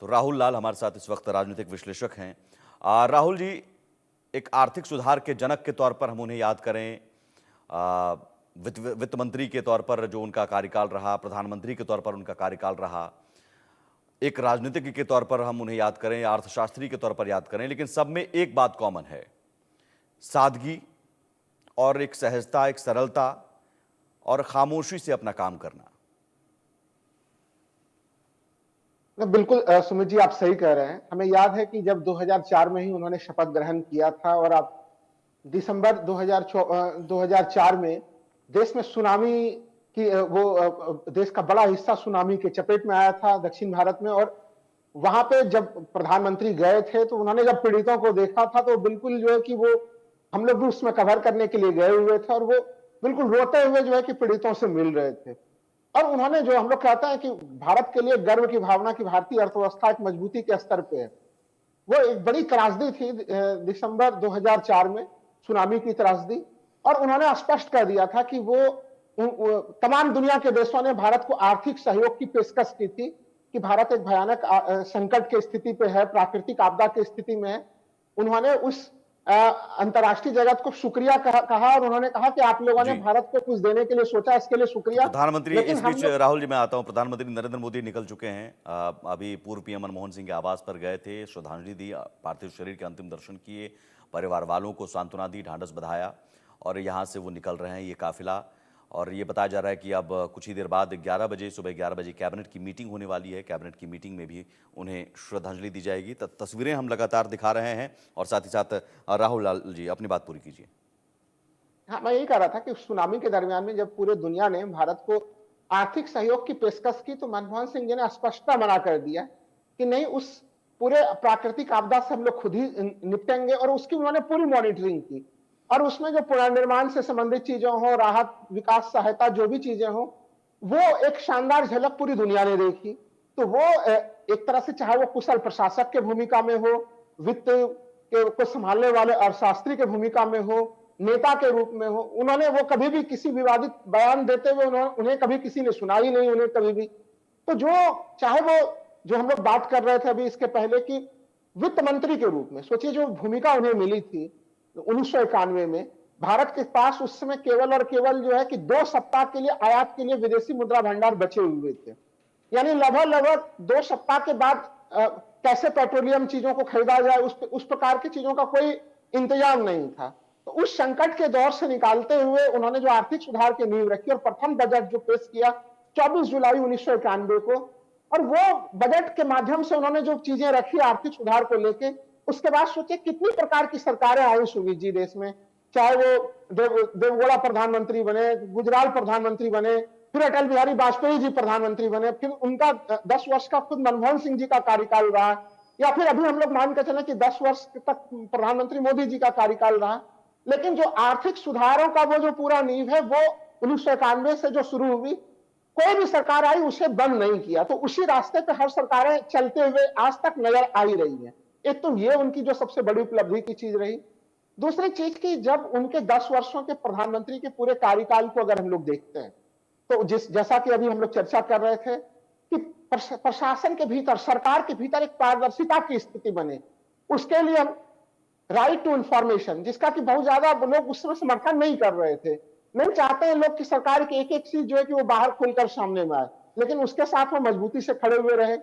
तो राहुल लाल हमारे साथ इस वक्त राजनीतिक विश्लेषक हैं। राहुल जी, एक आर्थिक सुधार के जनक के तौर पर हम उन्हें याद करें, वित्त मंत्री के तौर पर जो उनका कार्यकाल रहा, प्रधानमंत्री के तौर पर उनका कार्यकाल रहा, एक राजनीतिज्ञ के तौर पर हम उन्हें याद करें, अर्थशास्त्री के तौर पर याद करें, लेकिन सब में एक बात कॉमन है, सादगी और एक सहजता, एक सरलता और खामोशी से अपना काम करना। बिल्कुल सुमित जी, आप सही कह रहे हैं। हमें याद है कि जब 2004 में ही उन्होंने शपथ ग्रहण किया था और अब दिसंबर 2004 में देश में सुनामी की देश का बड़ा हिस्सा सुनामी के चपेट में आया था दक्षिण भारत में। और वहां पे जब प्रधानमंत्री गए थे तो उन्होंने जब पीड़ितों को देखा था तो बिल्कुल जो है कि वो, हम लोग भी उसमें कवर करने के लिए गए हुए थे और वो बिल्कुल रोते हुए जो है कि पीड़ितों से मिल रहे थे। और उन्होंने, जो हम लोग कहते हैं कि भारत के लिए गर्व की भावना की भारतीय अर्थव्यवस्था एक मजबूती के स्तर पे है, वो एक बड़ी त्रासदी थी दिसंबर 2004 में, सुनामी की त्रासदी। और उन्होंने स्पष्ट कर दिया था कि वो तमाम दुनिया के देशों ने भारत को आर्थिक सहयोग की पेशकश की थी कि भारत एक भयानक संकट की स्थिति पे है, प्राकृतिक आपदा की स्थिति में है। उन्होंने उस अंतर्राष्ट्रीय जगत को शुक्रिया कहा और उन्होंने कहा कि आप लोगों ने भारत को कुछ देने के लिए सोचा, इसके लिए शुक्रिया। प्रधानमंत्री, लेकिन इस बीच राहुल जी मैं आता हूं, प्रधानमंत्री नरेंद्र मोदी निकल चुके हैं। अभी पूर्व पीएम मनमोहन सिंह के आवास पर गए थे, श्रद्धांजलि दी, पार्थिव शरीर के अंतिम दर्शन किए, परिवार वालों को सांत्वना दी, ढांढस बंधाया और यहां से वो निकल रहे हैं ये काफिला। और ये बताया जा रहा है कि अब कुछ ही देर बाद 11 बजे, सुबह 11 बजे कैबिनेट की मीटिंग होने वाली है। कैबिनेट की मीटिंग में भी उन्हें श्रद्धांजलि दी जाएगी। तस्वीरें हम लगातार दिखा रहे हैं और साथ ही साथ राहुल लाल जी अपनी बात पूरी कीजिए। हाँ, मैं यही कह रहा था कि सुनामी के दरमियान में जब पूरे दुनिया ने भारत को आर्थिक सहयोग की पेशकश की तो मनमोहन सिंह जी ने स्पष्टता मना कर दिया कि नहीं, उस पूरे प्राकृतिक आपदा से हम लोग खुद ही निपटेंगे। और उसकी उन्होंने पूरी मॉनिटरिंग की और उसमें जो पुनर्निर्माण से संबंधित चीजें हो, राहत, विकास सहायता, जो भी चीजें हो, वो एक शानदार झलक पूरी दुनिया ने देखी। तो वो एक तरह से, चाहे वो कुशल प्रशासक के भूमिका में हो, वित्त को संभालने वाले अर्थशास्त्री के भूमिका में हो, नेता के रूप में हो, उन्होंने वो कभी भी किसी विवादित बयान देते हुए उन्हें कभी किसी ने सुना ही नहीं, उन्हें कभी भी। तो जो, चाहे वो जो हम लोग बात कर रहे थे अभी इसके पहले कि वित्त मंत्री के रूप में, सोचिए जो भूमिका उन्हें मिली थी 1991 में, भारत के पास उस समय केवल और केवल जो है कि 2 सप्ताह के लिए आयात के लिए विदेशी मुद्रा भंडार बचे हुए थे। यानी लगभग 2 सप्ताह के बाद कैसे पेट्रोलियम चीजों को खरीदा जाए, उस प्रकार की चीजों का कोई इंतजाम नहीं था। तो उस संकट के दौर से निकालते हुए उन्होंने जो आर्थिक सुधार की नींव रखी और प्रथम बजट जो पेश किया 24 जुलाई 1991 को, और वो बजट के माध्यम से उन्होंने जो चीजें रखी आर्थिक सुधार को लेके, उसके बाद सोचिए कितनी प्रकार की सरकारें आई सुमित जी देश में। चाहे वो देवगौड़ा प्रधानमंत्री बने, गुजराल प्रधानमंत्री बने, फिर अटल बिहारी वाजपेयी जी प्रधानमंत्री बने, फिर उनका 10 वर्ष का खुद मनमोहन सिंह जी का कार्यकाल रहा, या फिर अभी हम लोग मान के चले कि 10 वर्ष तक प्रधानमंत्री मोदी जी का कार्यकाल रहा। लेकिन जो आर्थिक सुधारों का वो जो पूरा नींव है, वो 1991 से जो शुरू हुई, कोई भी सरकार आई उसे बंद नहीं किया। तो उसी रास्ते पे हर सरकारें चलते हुए आज तक नजर आ ही रही हैं। एक तो ये उनकी जो सबसे बड़ी उपलब्धि की चीज रही। दूसरी चीज की, जब उनके 10 वर्षों के प्रधानमंत्री के पूरे कार्यकाल को अगर हम लोग देखते हैं तो जैसा कि अभी हम लोग चर्चा कर रहे थे कि प्रशासन के भीतर, सरकार के भीतर एक पारदर्शिता की स्थिति बने, उसके लिए हम राइट टू इंफॉर्मेशन, जिसका कि बहुत ज्यादा लोग उस समय समर्थन नहीं कर रहे थे। नहीं चाहते हैं लोग कि सरकार की एक एक चीज जो है कि वो बाहर खुलकर सामने में आए, लेकिन उसके साथ वो मजबूती से खड़े हुए रहे।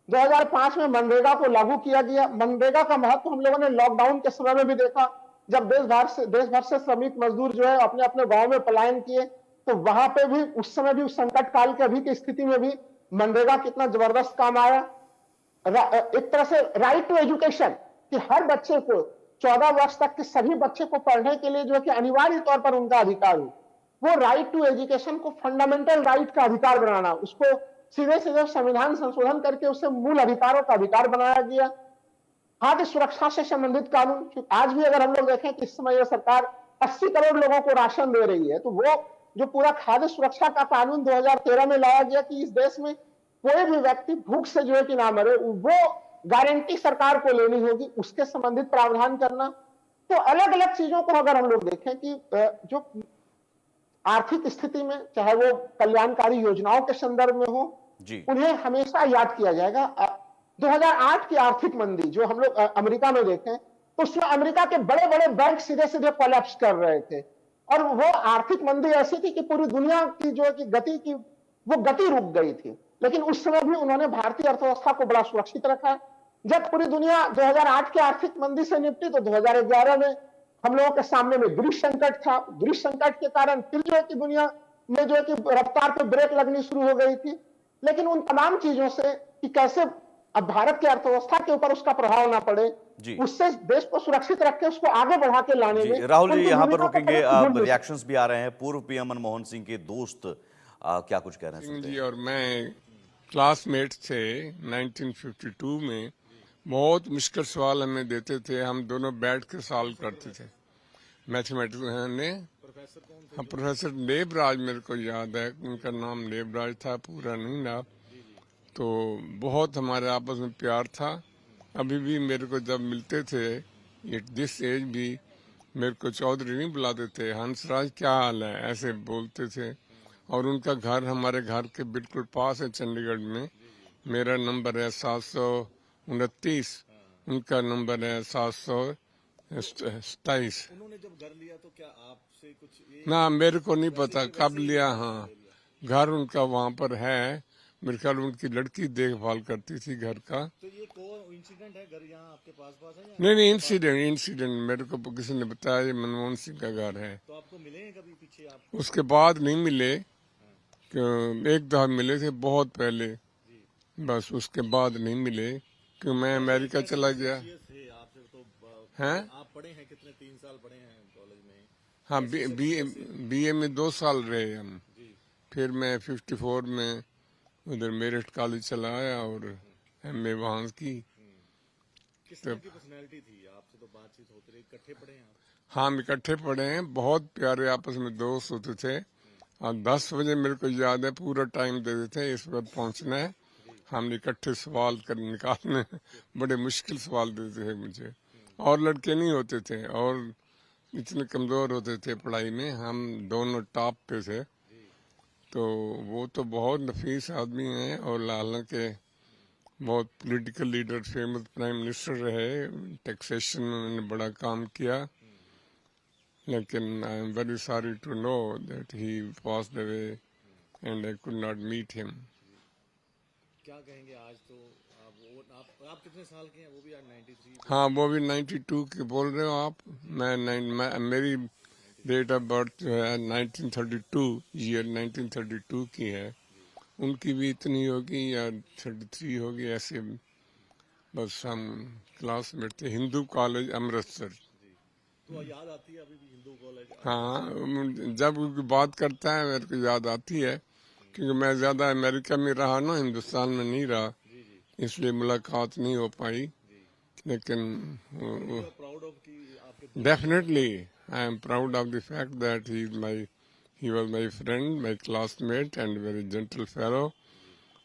2005 में मनरेगा को लागू किया गया। मनरेगा का महत्व हम लोगों ने लॉकडाउन के समय में भी देखा, जब देश भर से श्रमिक मजदूर जो है अपने अपने गांव में पलायन किए, तो वहां पे भी उस समय भी, उस संकट काल के अभी की स्थिति में भी मनरेगा कितना जबरदस्त काम आया। एक तरह से राइट टू एजुकेशन, कि हर बच्चे को 14 वर्ष तक के सभी बच्चे को पढ़ने के लिए जो है कि अनिवार्य तौर पर उनका अधिकार हो, वो राइट टू एजुकेशन को फंडामेंटल राइट का अधिकार बनाना, उसको सीधे सीधे संविधान संशोधन करके उसे मूल अधिकारों का अधिकार बनाया गया। खाद्य सुरक्षा से संबंधित कानून, आज भी अगर हम लोग देखें कि इस समय यह सरकार 80 करोड़ लोगों को राशन दे रही है, तो वो जो पूरा खाद्य सुरक्षा का कानून 2013 में लाया गया कि इस देश में कोई भी व्यक्ति भूख से जो है कि ना मरे, वो गारंटी सरकार को लेनी होगी, उसके संबंधित प्रावधान करना। तो अलग अलग चीजों को अगर हम लोग देखें कि जो आर्थिक स्थिति में, चाहे वो कल्याणकारी योजनाओं के संदर्भ में हो, उन्हें हमेशा याद किया जाएगा। 2008 की आर्थिक मंदी जो हम लोग अमेरिका में देखें तो उसमें अमेरिका के बड़े बड़े बैंक सीधे सीधे कोलैप्स कर रहे थे और वो आर्थिक मंदी ऐसी थी कि पूरी दुनिया की जो कि गति की वो गति रुक गई थी, लेकिन उस समय भी उन्होंने भारतीय अर्थव्यवस्था को बड़ा सुरक्षित रखा। जब पूरी दुनिया 2008 की आर्थिक मंदी से निपटी तो 2011 में हम लोगों के सामने में गृह संकट था। गृह संकट के कारण फिर जो है कि दुनिया में जो है कि रफ्तार पे ब्रेक लगनी शुरू हो गई थी। लेकिन उन तमाम चीजों से कि कैसे अब भारत की अर्थव्यवस्था के ऊपर उसका प्रभाव ना पड़े, जी उससे देश को सुरक्षित रख के उसको आगे बढ़ा के लाने जी में राहुल जी उनकी यहाँ पर भूमिका को रुकेंगे। कभी भूल नहीं रिएक्शंस भी आ रहे हैं। पूर्व पीएम मनमोहन सिंह के दोस्त क्या कुछ कह रहे हैं, सिंह सुनते जी हैं। और मैं क्लासमेट थे 1952 में। बहुत मुश्किल सवाल हमें देते थे, हम दोनों बैठ के सॉल्व करते थे मैथमेटिक्स ने। हाँ, प्रोफेसर लेबराज मेरे को याद है, उनका नाम लेबराज था, पूरा नहीं नाम। तो बहुत हमारे आपस में प्यार था। अभी भी मेरे को जब मिलते थे एट दिस एज भी मेरे को चौधरी नहीं बुलाते थे, हंसराज क्या हाल है ऐसे बोलते थे। और उनका घर हमारे घर के बिल्कुल पास है चंडीगढ़ में। मेरा नंबर है 729, उनका नंबर है 727। उन्होंने जब घर लिया तो क्या आपसे कुछ ये ना मेरे को नहीं पता कब लिया। हाँ, घर उनका वहाँ पर है। मेरे ख्याल उनकी लड़की देखभाल करती थी घर का। तो ये को इंसिडेंट है, घर यहाँ आपके पास पास है या नहीं, इंसिडेंट मेरे को किसी ने बताया ये मनमोहन सिंह का घर है। तो आपको मिले हैं कभी पीछे आप? उसके बाद नहीं मिले, एक दफा मिले थे बहुत पहले, बस उसके बाद नहीं मिले क्योंकि मैं अमेरिका चला गया। ये थे आपसे तो हैं? आप पढ़े हैं कितने, 3 साल पढ़े हैं कॉलेज में? हाँ, बीए में 2 साल रहे हम। फिर मैं 54 में उधर मेरिट कॉलेज चला आया और एमए वहाँ की। किस तरह की पर्सनैलिटी थी? आपसे तो बातचीत होती रही, इकट्ठे पढ़े हैं आप? हाँ, हम इकट्ठे पढ़े हैं, बहुत प्यारे आपस में दोस्त होते थे। और 10 बजे मेरे को याद है पूरा टाइम दे देते थे, इस वक्त पहुंचना है। हम इकट्ठे सवाल कर निकालने बड़े मुश्किल सवाल देते थे मुझे। और लड़के नहीं होते थे और इतने कमजोर होते थे पढ़ाई में, हम दोनों टॉप पे थे। तो वो तो बहुत नफीस आदमी हैं और हालांकि बहुत political leader, famous prime minister रहे, टैक्सेशन में उन्होंने बड़ा काम किया। लेकिन I am very sorry to know that he passed away and I could not meet him. क्या कहेंगे आज? तो आप कितने साल के हैं? वो भी आज 93? हाँ, वो भी 92 के बोल रहे हो आप। मेरी डेट ऑफ बर्थ जो है 1932 ईयर 1932 की है। उनकी भी इतनी होगी या 33 होगी ऐसे। बस हम क्लासमेट थे, हिंदू कॉलेज अमृतसर। तो याद आती है अभी भी हिंदू कॉलेज? हाँ, जब उनकी बात करता है मेरे को याद आती है क्योंकि मैं ज्यादा अमेरिका में रहा ना, हिंदुस्तान में नहीं रहा, इसलिए मुलाकात नहीं हो पाई। लेकिन प्राउड ऑफ कि आपके definitely I am proud of the fact that he was my friend, my classmate and very gentle fellow.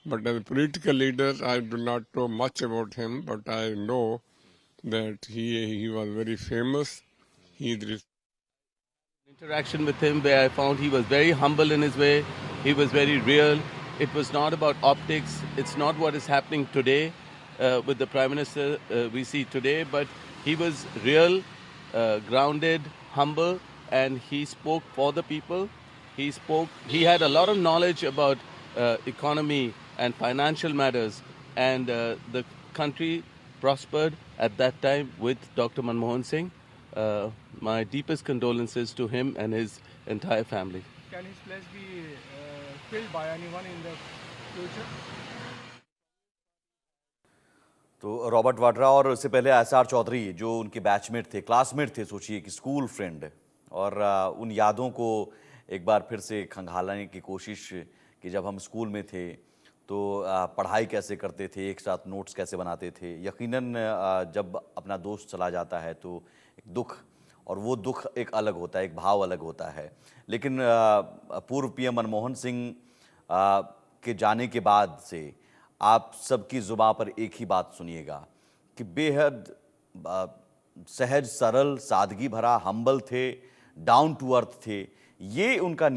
But as a political leader, I do not know much about him, but I know that he was very famous. He Interaction with him where I found he was very humble in his way. He was very real. It was not about optics. It's not what is happening today with the Prime Minister we see today, but he was real, grounded, humble, and he spoke for the people. He had a lot of knowledge about economy and financial matters, and the country prospered at that time with Dr. Manmohan Singh. My deepest condolences to him and his entire family. Can his place be filled by anyone in the future? तो Robert Vadra और उससे पहले SR Chaudhary जो उनके batchmate थे, classmate थे, सोचिए कि स्कूल फ्रेंड, और उन यादों को एक बार फिर से खंगालने की कोशिश कि जब हम स्कूल में थे तो पढ़ाई कैसे करते थे, एक साथ नोट्स कैसे बनाते थे। यकीनन जब अपना दोस्त चला जाता है तो एक दुख, और वो दुख एक अलग होता है, एक भाव अलग होता है। लेकिन पूर्व पीएम मनमोहन सिंह के जाने के बाद से आप सबकी ज़ुबान पर एक ही बात सुनिएगा कि बेहद सहज, सरल, सादगी भरा, हम्बल थे, डाउन टू अर्थ थे। ये उनका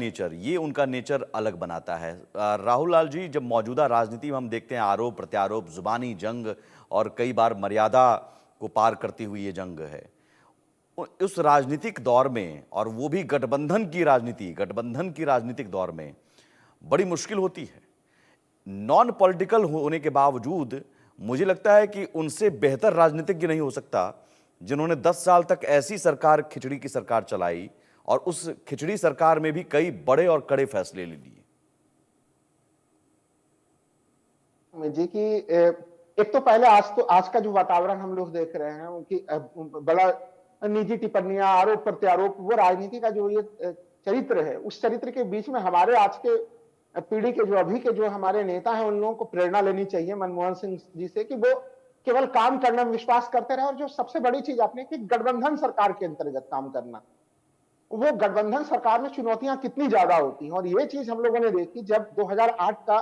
नेचर अलग बनाता है। राहुल लाल जी, जब मौजूदा राजनीति में हम देखते हैं आरोप प्रत्यारोप, जुबानी जंग और कई बार मर्यादा को पार करती हुई ये जंग है, उस राजनीतिक दौर में, और वो भी गठबंधन की राजनीतिक दौर में बड़ी मुश्किल होती है। नॉन पॉलिटिकल होने के बावजूद मुझे लगता है कि उनसे बेहतर राजनीतिज्ञ नहीं हो सकता जिन्होंने 10 साल तक ऐसी सरकार, खिचड़ी की सरकार चलाई और उस खिचड़ी सरकार में भी कई बड़े और कड़े फैसले ले लिए। जी की एक तो पहले आज का जो वातावरण हम लोग देख रहे हैं, उनकी बड़ा निजी टिप्पणियां, आरोप प्रत्यारोप, वो राजनीति का जो ये चरित्र है, उस चरित्र के बीच में हमारे आज के पीढ़ी के जो अभी के जो हमारे नेता हैं, उन लोगों को प्रेरणा लेनी चाहिए मनमोहन सिंह जी से कि वो केवल काम करने में विश्वास करते रहे। और जो सबसे बड़ी चीज आपने की गठबंधन सरकार के अंतर्गत काम करना, वो गठबंधन सरकार में चुनौतियां कितनी ज्यादा होती हैं। और ये चीज हम लोगों ने देखी जब 2008 का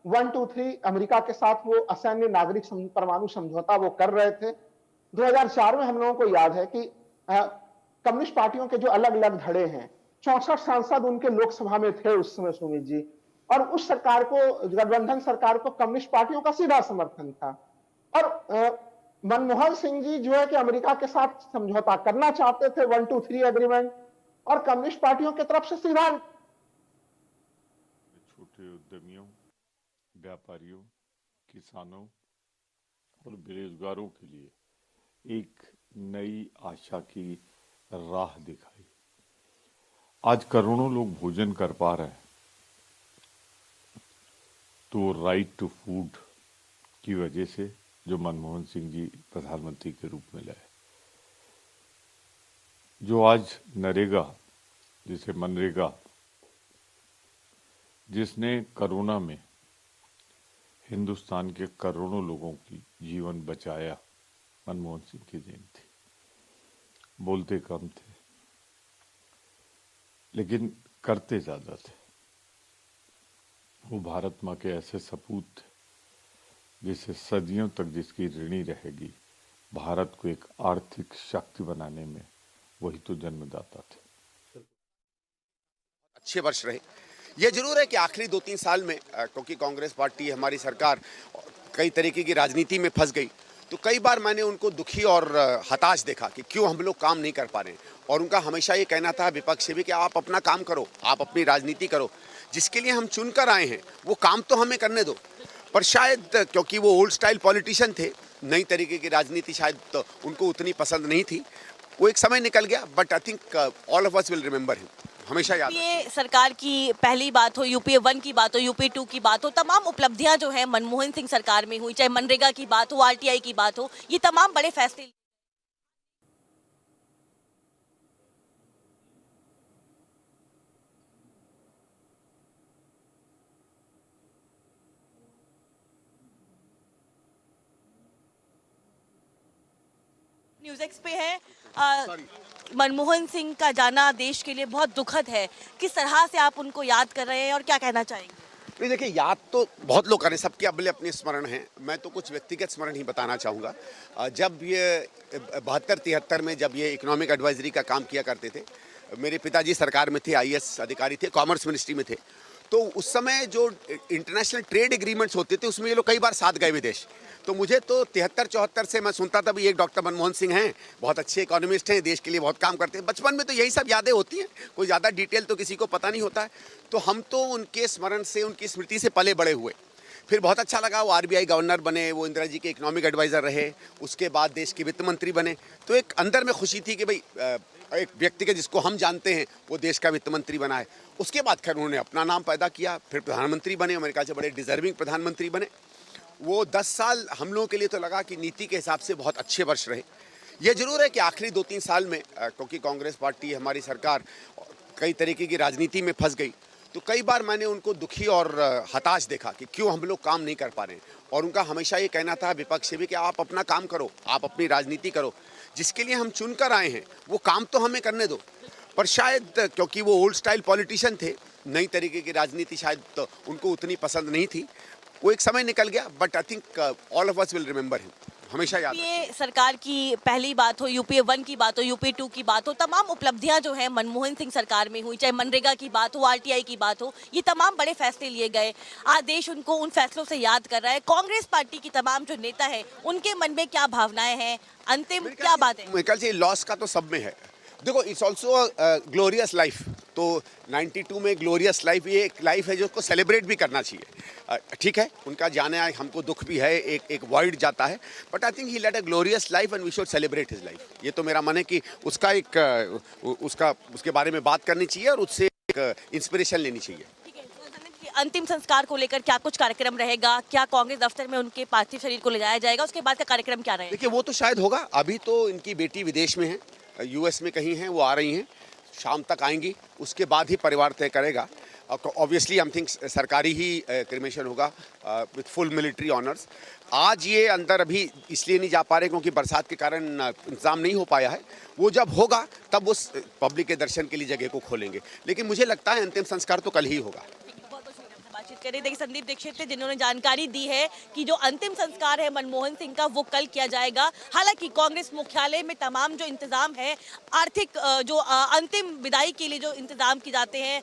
1-2-3 अमेरिका के साथ वो असैन्य नागरिक परमाणु समझौता वो कर रहे थे। 2004 में हम लोगों को याद है कि कम्युनिस्ट पार्टियों के जो अलग अलग धड़े हैं, 64 सांसद उनके लोकसभा में थे उस समय सुमित जी, और उस सरकार को, गठबंधन सरकार को कम्युनिस्ट पार्टियों का सीधा समर्थन था। और मनमोहन सिंह जी जो है कि अमेरिका के साथ समझौता करना चाहते थे, 1-2-3 एग्रीमेंट, और कम्युनिस्ट पार्टियों की तरफ से सीधा। छोटे उद्यमियों, व्यापारियों, किसानों और बेरोजगारों के लिए एक नई आशा की राह दिखाई। आज करोड़ों लोग भोजन कर पा रहे हैं तो राइट टू फूड की वजह से जो मनमोहन सिंह जी प्रधानमंत्री के रूप में लाए, जो आज नरेगा, जिसे मनरेगा, जिसने कोरोना में हिंदुस्तान के करोड़ों लोगों की जीवन बचाया, मनमोहन सिंह की देन थी। बोलते कम थे लेकिन करते ज्यादा थे। वो भारत माँ के ऐसे सपूत थे जिसे सदियों तक जिसकी ऋणी रहेगी, भारत को एक आर्थिक शक्ति बनाने में वही तो जन्मदाता थे। अच्छे वर्ष रहे। ये जरूर है कि आखिरी 2-3 साल में क्योंकि कांग्रेस पार्टी, हमारी सरकार कई तरीके की राजनीति में फंस गई, तो कई बार मैंने उनको दुखी और हताश देखा कि क्यों हम लोग काम नहीं कर पा रहे हैं। और उनका हमेशा ये कहना था विपक्ष से भी कि आप अपना काम करो, आप अपनी राजनीति करो, जिसके लिए हम चुनकर आए हैं वो काम तो हमें करने दो। पर शायद क्योंकि वो ओल्ड स्टाइल पॉलिटिशियन थे, नई तरीके की राजनीति शायद तो उनको उतनी पसंद नहीं थी। वो एक समय निकल गया, but I think all of us will remember him, हमेशा याद। ये सरकार की पहली बात हो, यूपीए 1 की बात हो, यूपीए 2 की बात हो, तमाम उपलब्धियां जो है मनमोहन सिंह सरकार में हुई, चाहे मनरेगा की बात हो, आरटीआई की बात हो, ये तमाम बड़े फैसले। न्यूज़ एक्स पे है। मनमोहन सिंह का जाना देश के लिए बहुत दुखद है। किस तरह से आप उनको याद कर रहे हैं और क्या कहना चाहेंगे? नहीं, देखिए, याद तो बहुत लोग करें, सबके अपने अपने स्मरण हैं। मैं तो कुछ व्यक्तिगत स्मरण ही बताना चाहूँगा। जब ये 72-73 में जब ये इकोनॉमिक एडवाइजरी का काम किया करते थे, मेरे पिताजी सरकार में थे, IAS अधिकारी थे, कॉमर्स मिनिस्ट्री में थे, तो उस समय जो इंटरनेशनल ट्रेड एग्रीमेंट्स होते थे उसमें ये लोग कई बार साथ गए विदेश। तो मुझे तो 73-74 से मैं सुनता था भी एक डॉक्टर मनमोहन सिंह हैं, बहुत अच्छे इकोनॉमिस्ट हैं, देश के लिए बहुत काम करते हैं। बचपन में तो यही सब यादें होती हैं, कोई ज़्यादा डिटेल तो किसी को पता नहीं होता है। तो हम तो उनके स्मरण से, उनकी स्मृति से पले बड़े हुए। फिर बहुत अच्छा लगा, वो RBI गवर्नर बने, वो इंदिरा जी के इकोनॉमिक एडवाइज़र रहे, उसके बाद देश के वित्त मंत्री बने। तो एक अंदर में खुशी थी कि भाई एक व्यक्ति के जिसको हम जानते हैं वो देश का वित्त मंत्री बना है। उसके बाद खैर उन्होंने अपना नाम पैदा किया, फिर प्रधानमंत्री बने, अमेरिका से बड़े डिजर्विंग प्रधानमंत्री बने। वो 10 साल हम लोगों के लिए तो लगा कि नीति के हिसाब से बहुत अच्छे वर्ष रहे। ये जरूर है कि आखिरी 2-3 साल में क्योंकि कांग्रेस पार्टी, हमारी सरकार कई तरीके की राजनीति में फंस गई, तो कई बार मैंने उनको दुखी और हताश देखा कि क्यों हम लोग काम नहीं कर पा रहे हैं। और उनका हमेशा ये कहना था विपक्ष से भी कि आप अपना काम करो, आप अपनी राजनीति करो, जिसके लिए हम चुनकर आए हैं वो काम तो हमें करने दो। पर शायद क्योंकि वो ओल्ड स्टाइल पॉलिटिशियन थे, नई तरीके की राजनीति शायद तो उनको उतनी पसंद नहीं थी। वो एक समय निकल गया, but I think all of us will remember him, हमेशा याद यूपीए सरकार की पहली बात हो, यूपीए 1 की बात हो, यूपीए 2 की बात हो, तमाम उपलब्धियां जो हैं मनमोहन सिंह सरकार में हुई, चाहे मनरेगा की बात हो, आरटीआई की बात हो, ये तमाम बड़े फैसले लिए गए। आज देश उनको उन फैसलों से याद कर रहा है। कांग्रेस पार्टी की तमाम जो नेता है, उनके मन में क्या भावनाएं हैं, अंतिम क्या बात है? मेरे ख्याल से लॉस का तो सब में है। देखो, इट्स ऑल्सो ग्लोरियस लाइफ। तो 92 में ग्लोरियस लाइफ, ये एक लाइफ है जो उसको सेलिब्रेट भी करना चाहिए। ठीक है, उनका जाने आए हमको दुख भी है, एक वॉइड जाता है, but I think he led a glorious life and we should celebrate his life. ये तो मेरा मन है कि उसका उसके बारे में बात करनी चाहिए और उससे एक इंस्पिरेशन लेनी चाहिए। अंतिम संस्कार को लेकर क्या कुछ कार्यक्रम रहेगा? क्या कांग्रेस दफ्तर में उनके पार्थिव शरीर को ले जाया जाएगा? उसके बाद का कार्यक्रम क्या रहेगा? देखिए, वो तो शायद होगा। अभी तो इनकी बेटी विदेश में है, यूएस में कहीं हैं, वो आ रही हैं, शाम तक आएंगी, उसके बाद ही परिवार तय करेगा। ऑब्वियसली आई थिंक सरकारी ही क्रिमेशन होगा विथ फुल मिलिट्री ऑनर्स। आज ये अंदर अभी इसलिए नहीं जा पा रहे क्योंकि बरसात के कारण इंतजाम नहीं हो पाया है। वो जब होगा तब उस पब्लिक के दर्शन के लिए जगह को खोलेंगे, लेकिन मुझे लगता है अंतिम संस्कार तो कल ही होगा। बातचीत करें। देखिए, संदीप दीक्षित थे जिन्होंने जानकारी दी है कि जो अंतिम संस्कार है मनमोहन सिंह का वो कल किया जाएगा। हालांकि कांग्रेस मुख्यालय में तमाम जो इंतजाम है, आर्थिक जो अंतिम विदाई के लिए जो इंतजाम किए जाते हैं,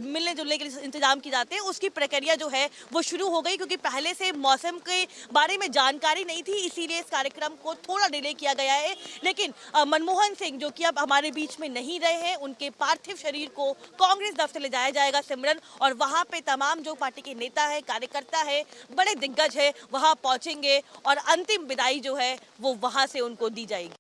मिलने जुलने के लिए इंतजाम किए जाते हैं, उसकी प्रक्रिया जो है वो शुरू हो गई, क्योंकि पहले से मौसम के बारे में जानकारी नहीं थी, इसीलिए इस कार्यक्रम को थोड़ा डिले किया गया है। लेकिन मनमोहन सिंह जो कि अब हमारे बीच में नहीं रहे हैं, उनके पार्थिव शरीर को कांग्रेस दफ्तर ले जाया जाएगा सिमरन, और वहां पे तमाम जो पार्टी के नेता है, कार्यकर्ता है, बड़े दिग्गज है, वहां पहुंचेंगे और अंतिम विदाई जो है वो वहां से उनको दी जाएगी।